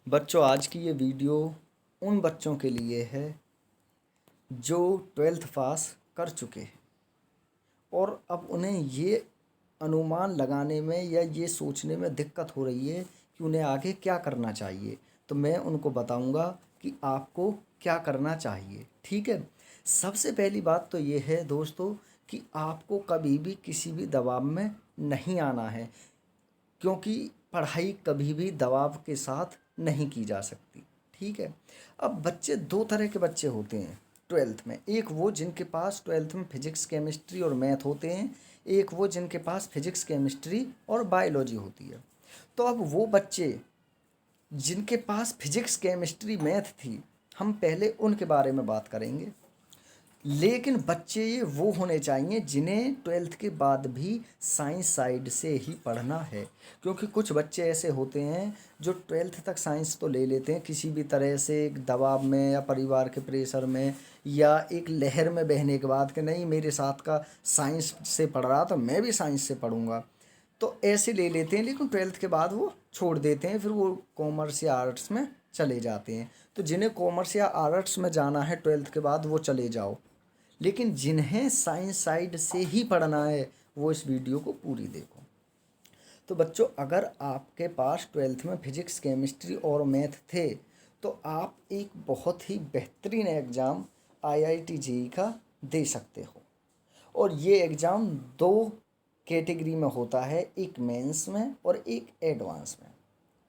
बच्चों, आज की ये वीडियो उन बच्चों के लिए है जो 12th पास कर चुके हैं और अब उन्हें ये अनुमान लगाने में या ये सोचने में दिक्कत हो रही है कि उन्हें आगे क्या करना चाहिए। तो मैं उनको बताऊंगा कि आपको क्या करना चाहिए। ठीक है। सबसे पहली बात तो ये है दोस्तों कि आपको कभी भी किसी भी दबाव में नहीं आना है, क्योंकि पढ़ाई कभी भी दबाव के साथ नहीं की जा सकती। ठीक है। अब बच्चे दो तरह के बच्चे होते हैं ट्वेल्थ में। एक वो जिनके पास ट्वेल्थ में फिजिक्स केमिस्ट्री और मैथ होते हैं, एक वो जिनके पास फिजिक्स केमिस्ट्री और बायोलॉजी होती है। तो अब वो बच्चे जिनके पास फिजिक्स केमिस्ट्री मैथ थी, हम पहले उनके बारे में बात करेंगे। लेकिन बच्चे ये वो होने चाहिए जिन्हें ट्वेल्थ के बाद भी साइंस साइड से ही पढ़ना है, क्योंकि कुछ बच्चे ऐसे होते हैं जो ट्वेल्थ तक साइंस तो ले लेते हैं किसी भी तरह से, एक दबाव में या परिवार के प्रेशर में या एक लहर में बहने के बाद कि नहीं मेरे साथ का साइंस से पढ़ रहा तो मैं भी साइंस से पढ़ूंगा, तो ऐसे ले लेते हैं। लेकिन ट्वेल्थ के बाद वो छोड़ देते हैं, फिर वो कॉमर्स या आर्ट्स में चले जाते हैं। तो जिन्हें कॉमर्स या आर्ट्स में जाना है ट्वेल्थ के बाद वो चले जाओ, लेकिन जिन्हें साइंस साइड से ही पढ़ना है वो इस वीडियो को पूरी देखो। तो बच्चों, अगर आपके पास ट्वेल्थ में फिजिक्स केमिस्ट्री और मैथ थे तो आप एक बहुत ही बेहतरीन एग्ज़ाम IIT JEE का दे सकते हो। और ये एग्ज़ाम दो कैटेगरी में होता है, एक मेंस में और एक एडवांस में।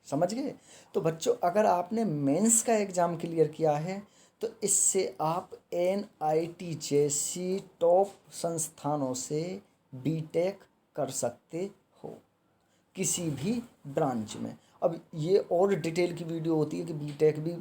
समझ गए? तो बच्चों, अगर आपने मेंस का एग्ज़ाम क्लियर किया है तो इससे आप NIT जैसी टॉप संस्थानों से बीटेक कर सकते हो किसी भी ब्रांच में। अब ये और डिटेल की वीडियो होती है कि बीटेक भी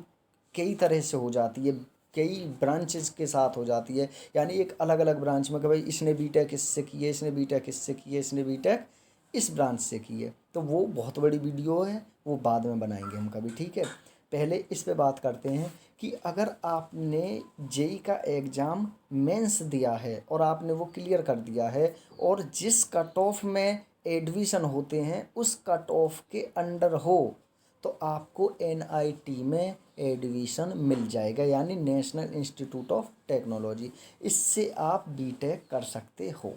कई तरह से हो जाती है, कई ब्रांचेस के साथ हो जाती है, यानी एक अलग अलग ब्रांच में कि भाई इसने बीटेक इससे की है, इसने बीटेक इससे की है, इसने बीटेक इस ब्रांच से की है। तो वो बहुत बड़ी वीडियो है, वो बाद में बनाएंगे हम कभी। ठीक है। पहले इस पे बात करते हैं कि अगर आपने जेई का एग्ज़ाम मेंस दिया है और आपने वो क्लियर कर दिया है और जिस कट ऑफ में एडमिशन होते हैं उस कट ऑफ के अंडर हो तो आपको NIT में एडमिशन मिल जाएगा, यानी नेशनल इंस्टीट्यूट ऑफ टेक्नोलॉजी। इससे आप बीटेक कर सकते हो।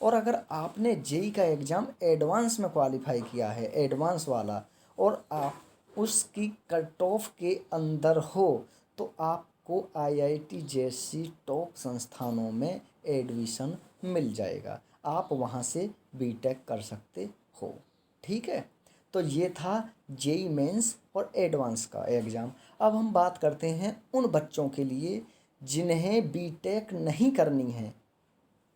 और अगर आपने जेई का एग्ज़ाम एडवांस में क्वालिफाई किया है, एडवांस वाला, और आप उसकी कट ऑफ के अंदर हो तो आपको IIT जैसी टॉप संस्थानों में एडमिशन मिल जाएगा, आप वहाँ से बीटेक कर सकते हो। ठीक है। तो ये था जेई मेंस और एडवांस का एग्ज़ाम। अब हम बात करते हैं उन बच्चों के लिए जिन्हें बीटेक नहीं करनी है।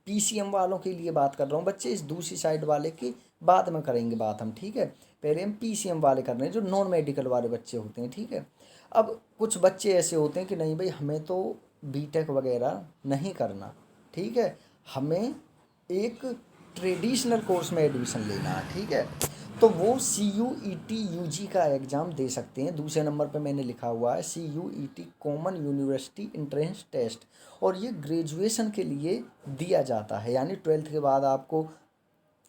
PCM वालों के लिए बात कर रहा हूँ बच्चे, इस दूसरी साइड वाले की बाद में करेंगे बात हम। ठीक है। पहले हम PCM वाले कर रहे हैं, जो नॉन मेडिकल वाले बच्चे होते हैं। ठीक है। अब कुछ बच्चे ऐसे होते हैं कि नहीं भाई हमें तो बीटेक वगैरह नहीं करना, ठीक है, हमें एक ट्रेडिशनल कोर्स में एडमिशन लेना है। ठीक है। तो वो CUET UG का एग्ज़ाम दे सकते हैं। दूसरे नंबर पे मैंने लिखा हुआ है CUET common university entrance test, और ये ग्रेजुएशन के लिए दिया जाता है, यानी ट्वेल्थ के बाद आपको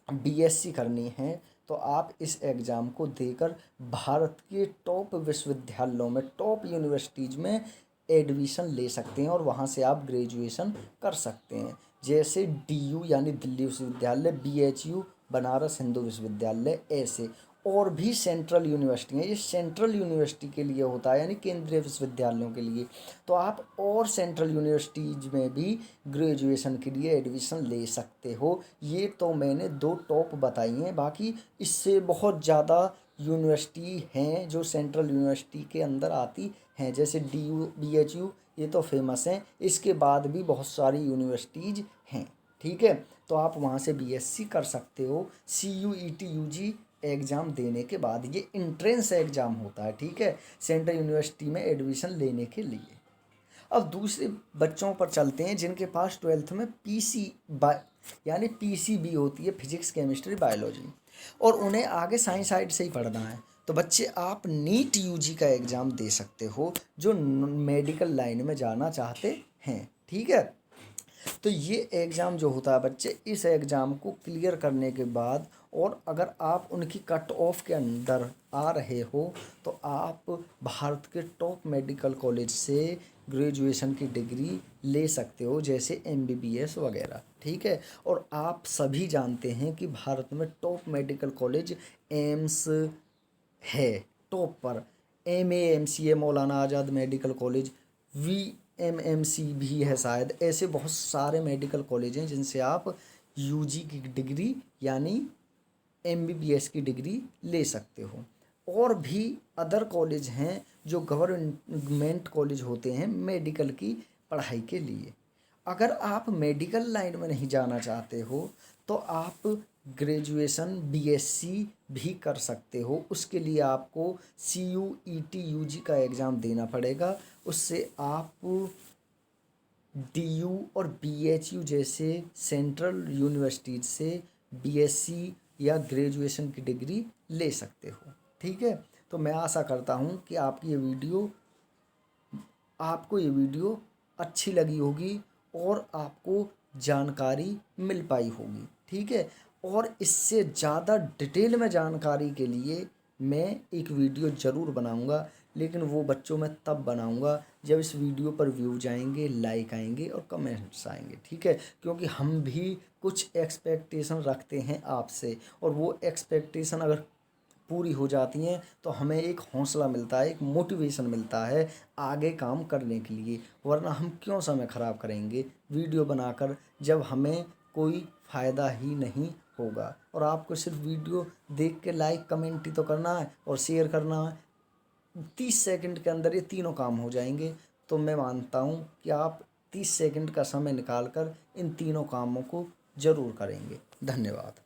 BSc करनी है तो आप इस एग्ज़ाम को देकर भारत के टॉप विश्वविद्यालयों में, टॉप यूनिवर्सिटीज़ में एडमिशन ले सकते हैं और वहाँ से आप ग्रेजुएशन कर सकते हैं। जैसे DU यानी दिल्ली विश्वविद्यालय, BHU बनारस हिंदू विश्वविद्यालय, ऐसे और भी सेंट्रल यूनिवर्सिटी हैं। ये सेंट्रल यूनिवर्सिटी के लिए होता है, यानी केंद्रीय विश्वविद्यालयों के लिए। तो आप और सेंट्रल यूनिवर्सिटीज़ में भी ग्रेजुएशन के लिए एडमिशन ले सकते हो। ये तो मैंने दो टॉप बताई हैं, बाकी इससे बहुत ज़्यादा यूनिवर्सिटी हैं जो सेंट्रल यूनिवर्सिटी के अंदर आती हैं, जैसे DU BHU, ये तो फेमस हैं। इसके बाद भी बहुत सारी यूनिवर्सिटीज़ हैं। ठीक है। तो आप वहाँ से BSc कर सकते हो CUET UG एग्ज़ाम देने के बाद। ये इंट्रेंस एग्ज़ाम होता है, ठीक है, सेंट्रल यूनिवर्सिटी में एडमिशन लेने के लिए। अब दूसरे बच्चों पर चलते हैं जिनके पास ट्वेल्थ में यानी PCB होती है, फिजिक्स केमिस्ट्री बायोलॉजी, और उन्हें आगे साइंस साइड से ही पढ़ना है। तो बच्चे आप नीट UG का एग्ज़ाम दे सकते हो जो मेडिकल लाइन में जाना चाहते हैं। ठीक है। तो ये एग्ज़ाम जो होता है बच्चे, इस एग्ज़ाम को क्लियर करने के बाद और अगर आप उनकी कट ऑफ के अंदर आ रहे हो तो आप भारत के टॉप मेडिकल कॉलेज से ग्रेजुएशन की डिग्री ले सकते हो, जैसे MBBS वगैरह, ठीक है। और आप सभी जानते हैं कि भारत में टॉप मेडिकल कॉलेज एम्स है, टॉप पर। MAMCA मौलाना आज़ाद मेडिकल कॉलेज, VMMC भी है शायद। ऐसे बहुत सारे मेडिकल कॉलेज हैं जिनसे आप UG की डिग्री यानी MBBS की डिग्री ले सकते हो। और भी अदर कॉलेज हैं जो गवर्नमेंट कॉलेज होते हैं मेडिकल की पढ़ाई के लिए। अगर आप मेडिकल लाइन में नहीं जाना चाहते हो तो आप ग्रेजुएशन BSc भी कर सकते हो। उसके लिए आपको CUET UG का एग्ज़ाम देना पड़ेगा। उससे आप DU और BHU जैसे सेंट्रल यूनिवर्सिटीज से BSc या ग्रेजुएशन की डिग्री ले सकते हो, ठीक है। तो मैं आशा करता हूँ कि आपको ये वीडियो अच्छी लगी होगी और आपको जानकारी मिल पाई होगी, ठीक है। और इससे ज़्यादा डिटेल में जानकारी के लिए मैं एक वीडियो ज़रूर बनाऊंगा, लेकिन वो बच्चों में तब बनाऊंगा जब इस वीडियो पर व्यूज आएंगे, लाइक आएंगे और कमेंट्स आएंगे, ठीक है। क्योंकि हम भी कुछ एक्सपेक्टेशन रखते हैं आपसे, और वो एक्सपेक्टेशन अगर पूरी हो जाती हैं तो हमें एक हौसला मिलता है, एक मोटिवेशन मिलता है आगे काम करने के लिए। वरना हम क्यों समय ख़राब करेंगे वीडियो बनाकर जब हमें कोई फ़ायदा ही नहीं होगा। और आपको सिर्फ वीडियो देख के लाइक कमेंट ही तो करना है और शेयर करना है। 30 सेकंड के अंदर ये तीनों काम हो जाएंगे। तो मैं मानता हूँ कि आप 30 सेकंड का समय निकाल कर इन तीनों कामों को ज़रूर करेंगे। धन्यवाद।